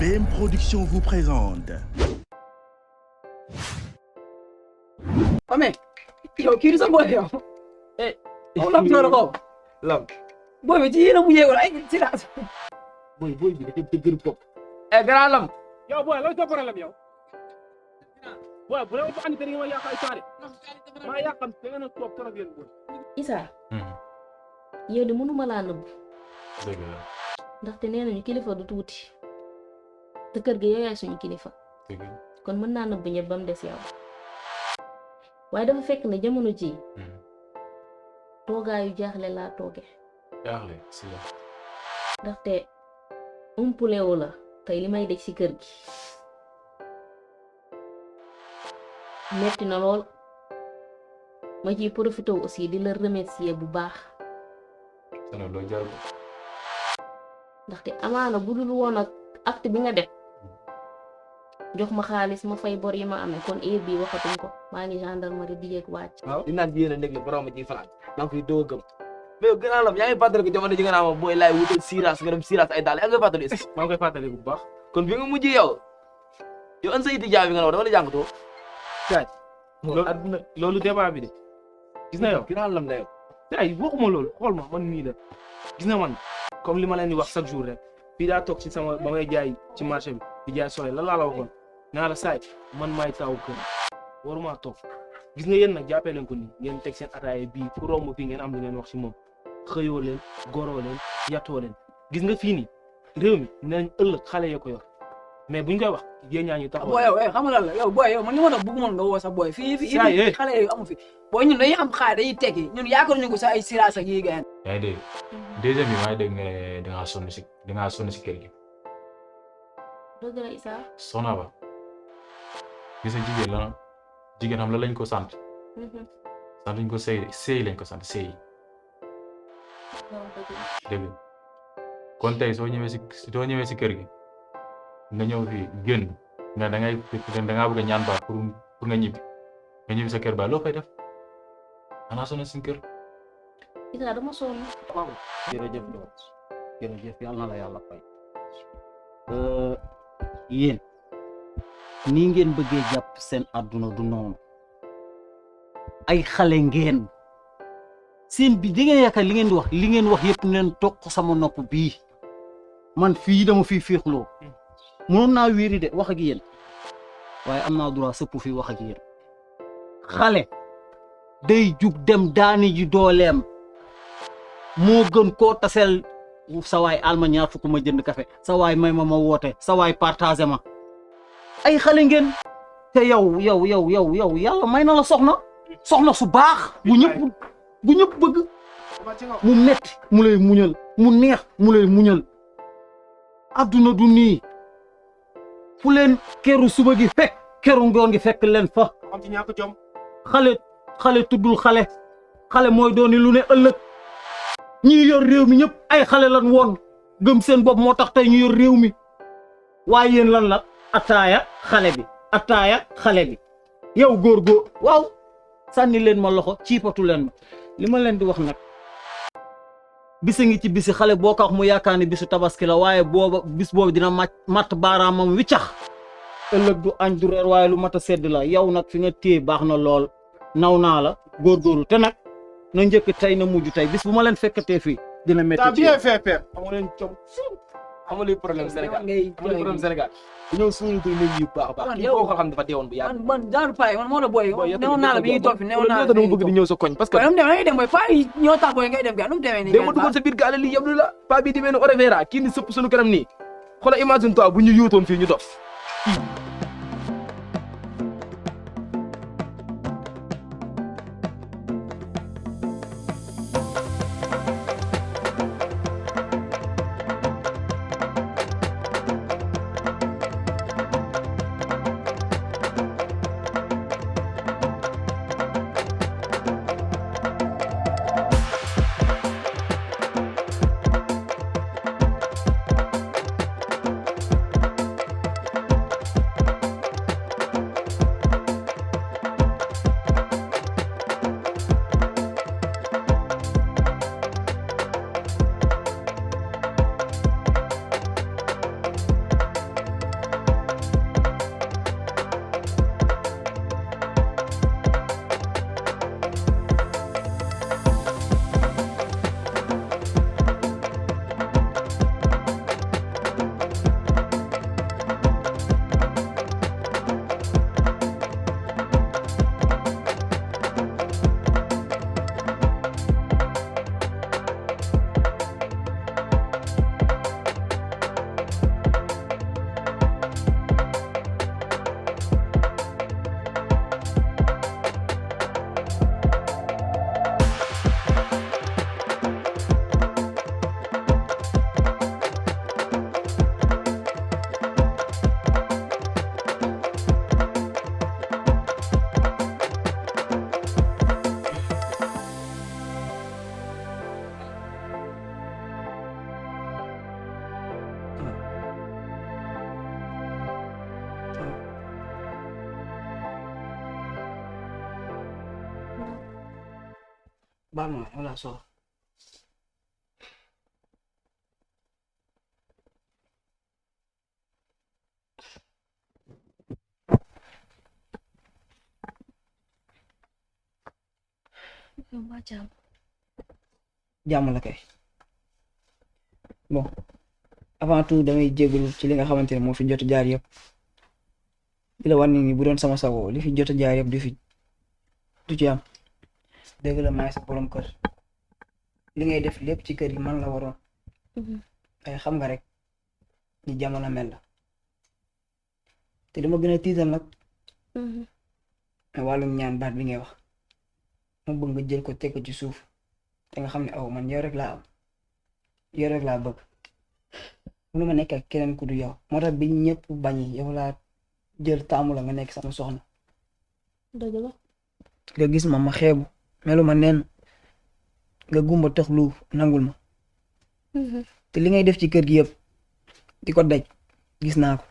BM Production vous présente. Oh mais yow kii du sa boy yow. lam noonu ko. lam. boy bi ci yéen a mujjee wala ay ci la. boy bi dafa dëgër bopp. grand lam. yow booy loolu sa problème yow. booy bu la ko andi te nga ma yàq ay saare. maa yàqam te nga na toog trop yéen booy. Issa. yow de mënuma laa nëbb. dëgg la. ndaxte nee nañu kilifa du tuuti. te kër gi yow yaay suñu kilifa. dëgg la. kon mën naa nëbb ñëpp ba mu des yow. waaye dafa fekk ne jamono ji toogaayu jaaxle laa tooge. jaaxle si la. ndaxte umpulewu la tey li may dej ci kër gi. metti na lool. ma ciy profité aussi di la remercier bu baax. sana loo jar ko. ndaxte amaana bu dul woon ak acte bi nga def jox ma xaalis ma fay bor yi ma amee kon heure bii waxatuñ ko maa ngi gendarmerie di yéeg wàcc. waaw di naan yéen a nekk la borom ci falaat maa ngi koy doog a gëm mais yow gën a lam yaa ngi fàttali ko jamono ji nga naan ma booy laay wutal siiraas nga dem siiraas ay daal yaa ngi koy fàttali est-ce que maa ngi koy fàttali bu baax. kon bi nga mujj yow an sa iti jaa bi nga ne dama la jàngatoo loolu débat bi de. gis na yow gën a lam la yow ay waxuma loolu xool ma man mii la gis na man comme li ma leen di wax chaque jour rek fii daa toog ci sama ba may jaay ci marché bi di jaay soleil lan laa la waxoon naa la saay man maay taw kër waruma toog gis nga yéen nag jàppee leen ko nii ngeen teg seen ataaya bii pour romb fii ngeen am lu ngeen wax ci moom xëyoo leen goroo leen yatoo leen gis nga fii nii réew mi nañ ëllëg xale ya ko yor mais buñ koy wax yéen ñaa ñu taxaw. boy yow xam nga lan la yow boy yow man li ma tax bëgg moon nga woo sa boy fii xale yooyu amu fi boy ñun dañuy am xaar dañuy tekki ñun yaakaar ñu ko sa ay siraas ak yi gaen. yaa ngi dégg deuxième bi maa ngi dégg nga ne dangaa sonn si kër gi. dëgg la Issa. Soxna Ba gis nga jigéen xam la lañ ko sant. sant ñu ko sëy lañ ko sant sëy. dégg kon tey soo ñëwee si kër gi nga ñëw fii génn nga dangaa bëgg a ñaan baat pour nga ñibbi sa kër ba loo fay def xanaa sonn si kër. Issa dama sonn. waaw jërëjëf jërëjëf yàlla na la yàlla fay yéen nii ngeen bëggee jàpp seen àdduna du noonu ay xale ngeen seen bi di ngeen yaakaar li ngeen wax yëpp neen toog sama nopp bii man fii dama fii féexloo mënoon naa wéeri de wax ak yéen waaye am naa droit sëpp fii wax ak yéen xale day jug dem daani ji dooleem moo gën koo taseel sa waay alma ñaar fukk ma jënd café sa waay may ma woote sa waay partagé ma ay xale ngeen te yow yàlla may na la soxna su baax bu ñëpp bëgg mu metti mu lay muñal mu neex mu lay muñal adduna du nii fu leen keru suba gi fekk keru ngoon gi fekk leen fa am ci ñàkk jom. xale tuddul xale mooy dooni lu ne ëllëg ñi yor réew mi ñëpp ay xale lan woon gëm seen bopp moo tax tey ñu yor réew mi waaye yéen lan la ataaya xale bi yow góor waaw sànni leen ma loxo ciipatu leen ma li ma leen di wax nag bisa ngi ci bisi xale boo ko wax mu yaakaar ne bisu tabaski la waaye bis boobu dina matt baaraamam wiccax ëllëg du añ du reer waaye lu mat a sedd la yow nag fi nga téye baax na lool naw naa la góorgóorlu te nag na njëkk tey na mujj tey bis bu ma leen fekkatee fii dina métti. t'as bien fait père. amoo leen jom. amul problème Sénégal ñëw suñu ko nit yi baax a baax kii boo ko xam dafa deewoon bu yàgg man daal pare man moo la boy newoon naa la bi ñuy toog fi newoon naa la dama bëgg di ñëw sa koñ parce que nu mu demee ngay dem boy paa yi ñoo tax boy ngay dem ga nu mu demee nii dama duggoon sa biir gaale lii yëpp la paa bii di mel ni Orevera kii ni sëpp suñu kanam nii xoolal imagine toi bu ñu yuutoon fii ñu dof baal ma wala soxla. jàmm la kay bon avant tout damay jégalu ci li nga xamante ne moo fi jot jaar yëpp di la wan ni bu doon sama sago li fi jot jaar yëpp du ci am dëgg la maay sa borom kër li ngay def lépp ci kër gi man la waroon ay xam nga rek ni jamono mel la te dama gën a tiital nag wàllum ñaan baat bi ngay wax ma bëgg nga jël ko teg ko ci suuf te nga xam ne aw man yow rek laa am yow rek laa bëgg lu ma nekk ak keneen ku du yow moo tax bi ñëpp bañi yow laa jël taamu la nga nekk sama soxna dëgg la nga gis ma xeebu melu ma nen nga gumba tax lu nangul ma te li ngay def ci kër gi yëpp di ko daj gis naa ko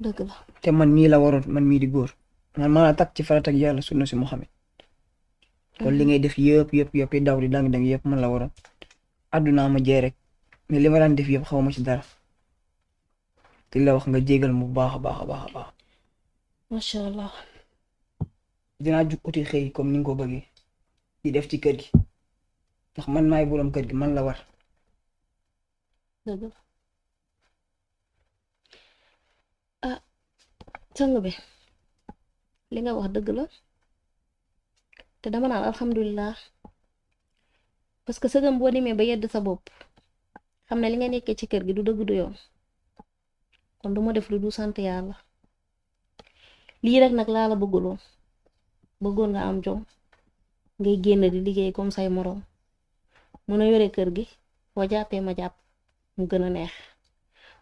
dëgg la te man mii la waroon man mii di góor man maa la takk ci farat ak yàlla sunna si Muhammad kon li ngay def yëpp yi daw di dang yëpp man la waroon àdduna ma jee rek mais li ma daan def yëpp xaw ma ci dara te la wax nga jégal mu baax a baax macha allah dinaa jug uti xëy comme ni nga ko bëggee di def ci kër gi ndax man maay borom kër gi man la war dëgg la sang bi li nga wax dëgg la te dama naan alhamdulilah parce que sëgam boo demee ba yedd sa bopp xam ne li nga nekkee ci kër gi du dëgg du yoon kon duma def lu du sant yàlla lii rek nag laa la bëggoon nga am jom ngay génn di liggéey comme say moroom mën a yore kër gi boo jàppee ma jàpp mu gën a neex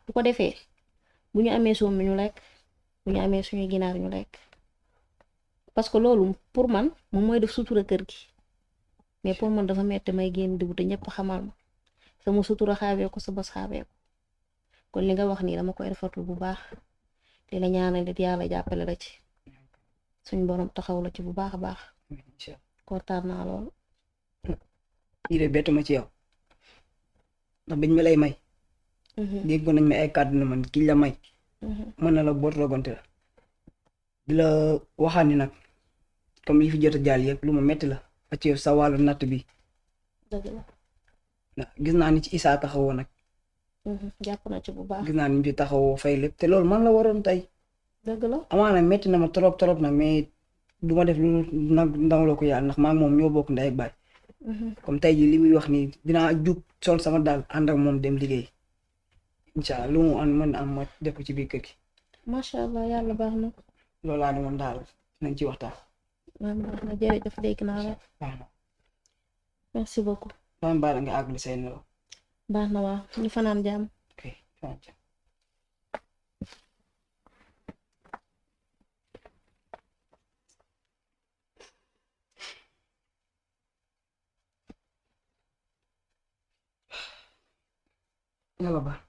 bu ko defee bu ñu amee soom mi ñu lekk bu ñu amee suñuy ginaar ñu lekk parce que loolu pour man moom mooy def sutura kër gi mais pour man dafa metti may génn di wute ñëpp xamal ma sama sutura xaawee ko sa bos xaawee ko kon li nga wax nii dama koy rafetlu bu baax di la ñaanal nit yàlla jàppale la ci suñ borom taxaw la ci bu baax a baax kontaan naa lool. lii de bettu ma ci yow ndax biñ ma lay may déggoon nañ ma ay kàddu na man kiñ la may mën na la boot rogante la di la waxaat ni nag comme li fi jot a jàll yëpp lu ma metti la ba ci sa wàllu natt bi dëgg la ndax gis naa ni ci Issa taxawoo nag jàpp na ci bu baax gis naa ni ci taxawoo fay lépp te loolu man la waroon tey dëgg la amaana metti na ma trop nag mais du ma def lu nag ndawloo ko yàlla ndax maa ngi moom ñoo bokk ndey ak baay comme tey ji li muy wax nii dinaa jug sol sama daal ànd ak moom dem liggéey incha allah lu mu mën am ma def ko ci biir kër gi macha allah yàlla baax na loolu laa demoon daal nañ ci waxtaan baax na jërëjëf dégg naa la baax na merci beaucoup dama baal nga àggali say nelaw baax na waa ñu fanaan jàmm ok fanaan jàmm yàlla baax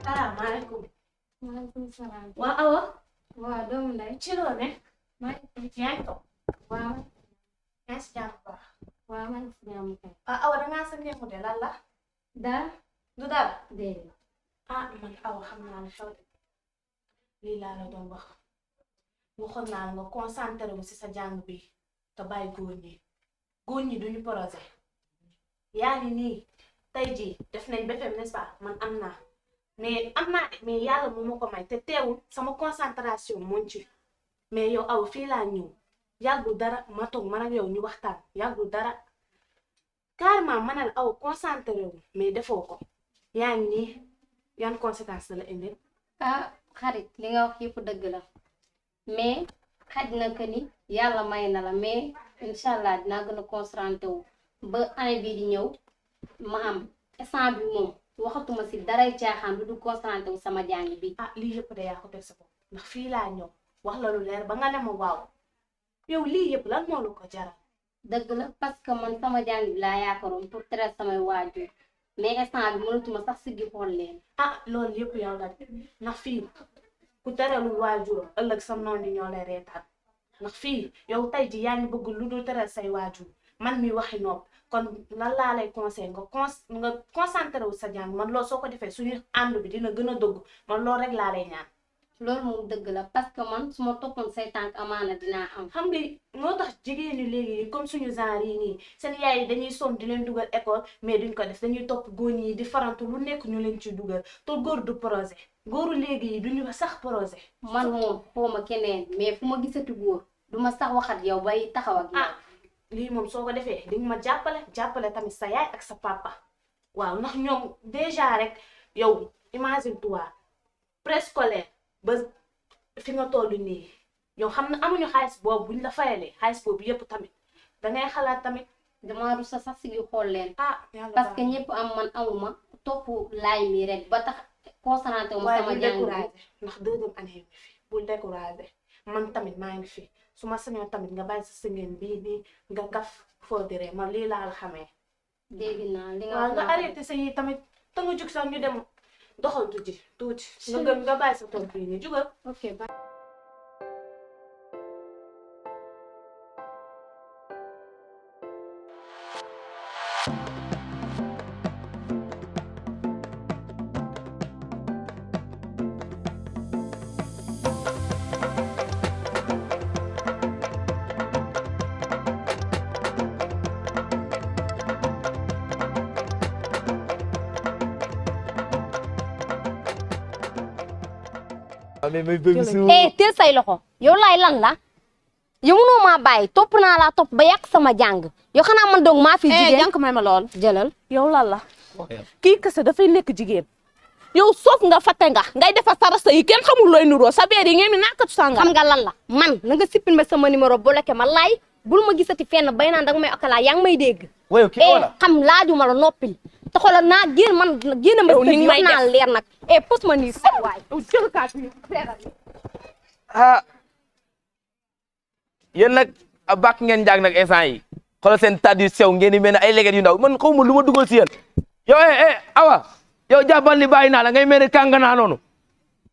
salaamaaleykum. maaleykum salaam. waa Awa. waa doomu ndey. ci loo ne. maa ngi yaa ngi toog. waaw yaa ngi si jàmm bu baax. waaw maa ngi si jàmm kay. Awa dangaa sa neexu de lan la. daa du dara. déedéet. man Awa xam naa ne xew de lii laa la doon wax waxoon naa la nga concentré wu si sa jàng bi te bàyyi góor ñi duñu projet yaa ngi nii tey jii def nañ BFEM n'est-ce pas man am naa de mais yàlla moo ma ko may te teewul sama concentration moom ci mais yow Awa fii laa ñëw yàggul dara ma toog man ak yow ñu waxtaan yàggul dara carrément ma ne la Awa concentré wu mais defoo ko yaa ngi nii yan conséquences la indi. xarit li nga wax yëpp dëgg la mais xaj na que ni yàlla may na la mais incha allah dinaa gën a concentré wu ba année bii di ñëw ma am instant bi moom waxatuma si daray caaxaan du concentré wu sama jàng bi. ah lii yëpp de yaa ko teg sa bopp ndax fii laa ñëw wax la lu leer ba nga ne ma waaw yow lii yëpp lan moo la ko jaral. dëgg la parce que man sama jàng bi laa yaakaaroon pour traiter samay waajur mais instant bi mënatuma sax siggi xool leen. ah loolu yëpp yow la de ndax fii ku teralul waajuram ëllëg sam noon di ñoo lay reetaan ndax fii yow tey ji yaa ngi bëgg lu dul teral say waajur man mi waxi nopp kon lan laa lay conseil nga concentré wu sa jàng man loolu soo ko defee suñu ànd bi dina gën a dëgg man loolu rek laa lay ñaan. loolu moom dëgg la parce que man su ma toppoon say tànk amaana dinaa am. xam nga moo tax jigéen ñi léegi comme suñu genre yi nii seen yaay yi dañuy sonn di leen dugal école mais duñ ko def dañuy topp góor ñi di farantu lu nekk ñu leen ci dugal te góor du projet góoru léegi yi duñu sax projet. man moom xaw ma keneen mais fu ma gisati góor du ma sax waxat yow bay taxaw ak yow. lii moom soo ko defee di nga ma jàppale tamit sa yaay ak sa papa waaw ndax ñoom déjà rek yow imagine toi préscolaire ba fi nga toll nii yow xam na amuñu xaalis boobu buñ la fayalee xaalis boobu yëpp tamit dangay xalaat tamit. damaa rus sax si gi xool leen. parce que ñëpp am man amuma topp laay mi rek ba tax concentré wu ma sama jàng bi. ndax deuxième année bi fi bul découragé man tamit maa ngi fi su ma sañoon tamit nga bàyyi sa sëngeen bii nga gaf foo diree man lii laa la xamee. dégg naa li nga arrêté sa yi tamit te nga jug sax ñu dem doxantu ji tuuti. nga gën nga bàyyi sa tool bii nii jugal. ok ba. teel say loxo yow laay lan la yow mënoo maa bàyyi topp naa laa topp ba yàq sama jàng yow xanaa man dong maa fi jigéen jànk may ma lool jëlal yow lan la kii kese dafay nekk jigéen yow soof nga fàtte nga ngay defar sa rasta yi kenn xamul looy nuroo sa beer yi ngeen mi naakatu sànga xam nga lan la man na nga sippil ma sama numéro bloqué ma laay bul ma gisati fenn bay naan danga may okkalaa yaa ngi may dégg xam laajuma la noppil te xoolal naa génn man génn ma sëñ wax naa leer nag pos ma nii sax waay yéen nag a bàq ngeen jaag nag instant yi xoolal seen taat yu sew ngeen di mel ne ay leget yu ndaw man xaw ma lu ma dugal si yéen yow awa yow jàppal li bàyyi naa la ngay mel ne kànganaa noonu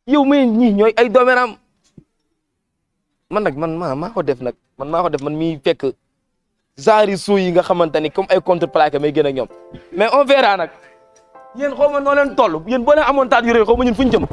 yow muy ñii ñooy ay dooméram man nag maa ko def nag man miy fekk genre suu yi nga xamante ni comme ay contreplaqué may gën ak ñoom mais on verra nag yéen xaw ma noo leen toll yéen boo leen amoon taat yu rëy xaw ma ñun fu ñu jëm